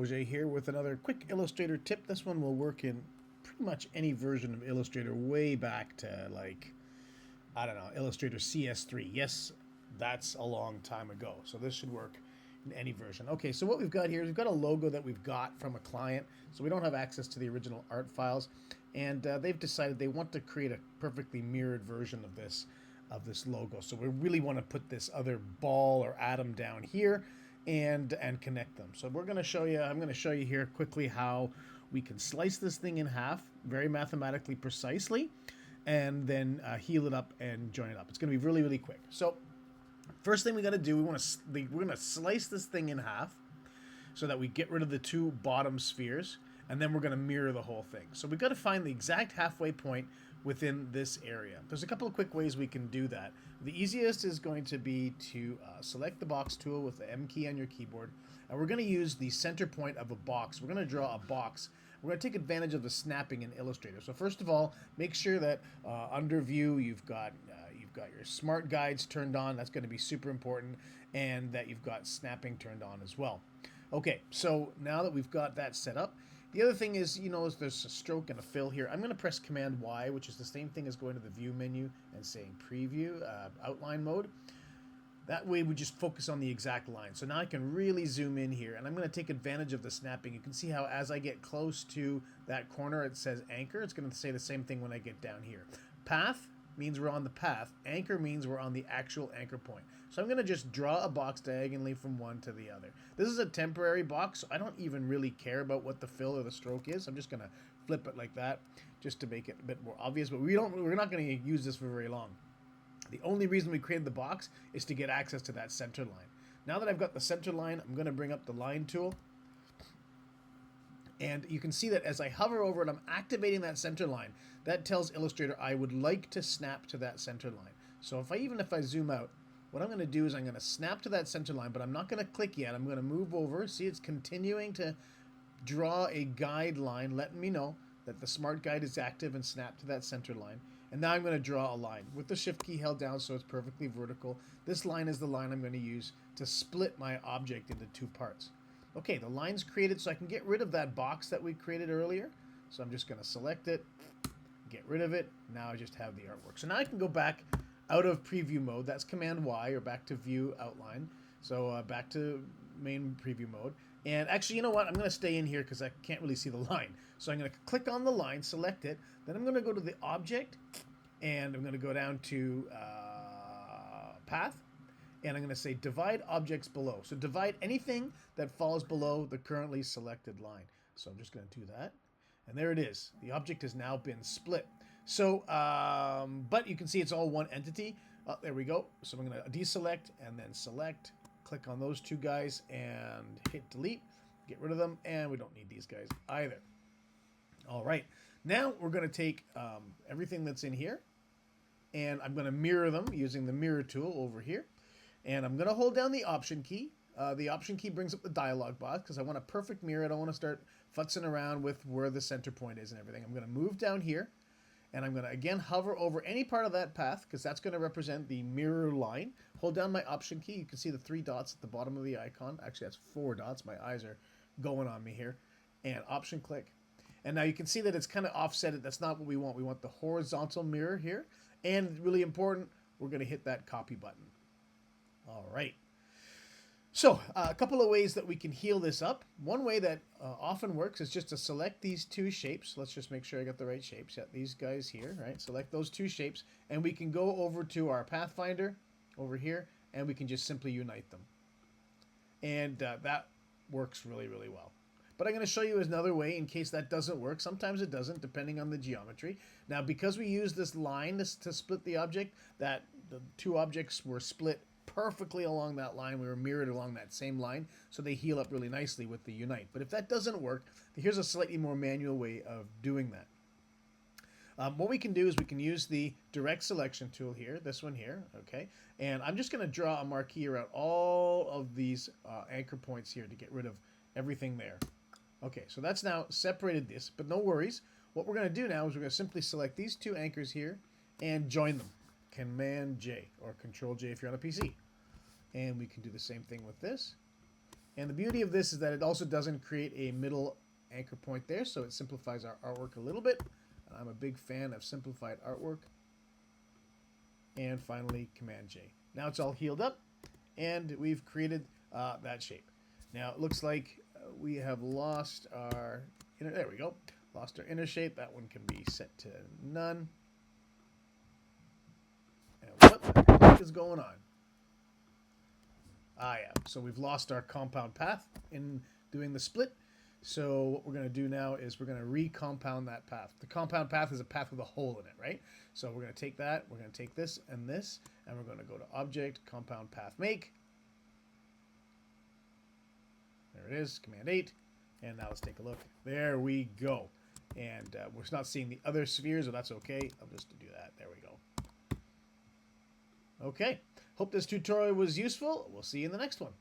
Jose here with another quick Illustrator tip. This one will work in pretty much any version of Illustrator way back to I don't know, Illustrator CS3. Yes, that's a long time ago. So this should work in any version. Okay, so what we've got here is we've got a logo that we've got from a client. So we don't have access to the original art files. And they've decided they want to create a perfectly mirrored version of this logo. So we really want to put this other ball or atom down here and connect them. So we're going to show you, I'm going to show you here quickly how we can slice this thing in half very mathematically precisely and then heal it up and join it up. It's going to be really, really quick. So first thing we got to do, we're going to slice this thing in half so that we get rid of the two bottom spheres, and then we're going to mirror the whole thing. So we've got to find the exact halfway point within this area. There's a couple of quick ways we can do that. The easiest is going to be to select the box tool with the M key on your keyboard, and we're going to use the center point of a box. We're going to draw a box. We're going to take advantage of the snapping in Illustrator. So first of all, make sure that under view you've got your smart guides turned on. That's going to be super important, and that you've got snapping turned on as well. Okay, so now that we've got that set up, the other thing is, there's a stroke and a fill here. I'm going to press Command Y, which is the same thing as going to the View menu and saying Preview, Outline Mode. That way we just focus on the exact line. So now I can really zoom in here, and I'm going to take advantage of the snapping. You can see how as I get close to that corner, it says Anchor. It's going to say the same thing when I get down here. Path means we're on the path. Anchor means we're on the actual anchor point. So I'm going to just draw a box diagonally from one to the other. This is a temporary box, so I don't even really care about what the fill or the stroke is. I'm just going to flip it like that just to make it a bit more obvious, but we're not going to use this for very long. The only reason we created the box is to get access to that center line. Now that I've got the center line, I'm going to bring up the line tool. And you can see that as I hover over it, I'm activating that center line. That tells Illustrator I would like to snap to that center line. So even if I zoom out, what I'm going to do is I'm going to snap to that center line, but I'm not going to click yet. I'm going to move over. See, it's continuing to draw a guideline, letting me know that the smart guide is active and snap to that center line. And now I'm going to draw a line with the shift key held down so it's perfectly vertical. This line is the line I'm going to use to split my object into two parts. Okay, the line's created, so I can get rid of that box that we created earlier. So I'm just going to select it, get rid of it. Now I just have the artwork. So now I can go back out of preview mode. That's Command Y, or back to view outline. So back to main preview mode. And actually, you know what? I'm going to stay in here because I can't really see the line. So I'm going to click on the line, select it. Then I'm going to go to the object, and I'm going to go down to path. And I'm going to say divide objects below. So divide anything that falls below the currently selected line. So I'm just going to do that. And there it is. The object has now been split. So, but you can see it's all one entity. There we go. So I'm going to deselect and then select. Click on those two guys and hit delete. Get rid of them. And we don't need these guys either. All right. Now we're going to take everything that's in here. And I'm going to mirror them using the mirror tool over here. And I'm going to hold down the Option key. The Option key brings up the dialog box because I want a perfect mirror. I don't want to start futzing around with where the center point is and everything. I'm going to move down here, and I'm going to, again, hover over any part of that path because that's going to represent the mirror line. Hold down my Option key. You can see the 3 dots at the bottom of the icon. Actually, that's 4 dots. My eyes are going on me here. And Option click. And now you can see that it's kind of offset. That's not what we want. We want the horizontal mirror here. And really important, we're going to hit that copy button. All right. So a couple of ways that we can heal this up. One way that often works is just to select these two shapes. Let's just make sure I got the right shapes. Yeah, these guys here, right? Select those two shapes, and we can go over to our Pathfinder over here, and we can just simply unite them. And that works really, really well. But I'm going to show you another way in case that doesn't work. Sometimes it doesn't, depending on the geometry. Now, because we use this line to split the object, that the two objects were split perfectly along that line. We were mirrored along that same line, so they heal up really nicely with the unite. But if that doesn't work, here's a slightly more manual way of doing that. What we can do is we can use the direct selection tool here, this one here, okay? And I'm just going to draw a marquee around all of these anchor points here to get rid of everything there. Okay, so that's now separated this, but no worries. What we're going to do now is we're going to simply select these two anchors here and join them. Command J or Control J if you're on a PC. And we can do the same thing with this. And the beauty of this is that it also doesn't create a middle anchor point there, so it simplifies our artwork a little bit. And I'm a big fan of simplified artwork. And finally, Command J. Now it's all healed up, and we've created that shape. Now it looks like we have lost our inner, there we go, lost our inner shape. That one can be set to none. And what the heck is going on? Ah, yeah. So we've lost our compound path in doing the split. So what we're going to do now is we're going to recompound that path. The compound path is a path with a hole in it, right? So we're going to take that, we're going to take this, and we're going to go to Object, Compound Path Make. There it is, Command 8. And now let's take a look. There we go. And we're not seeing the other spheres, so that's okay. I'll just do that. There we go. Okay. Hope this tutorial was useful. We'll see you in the next one.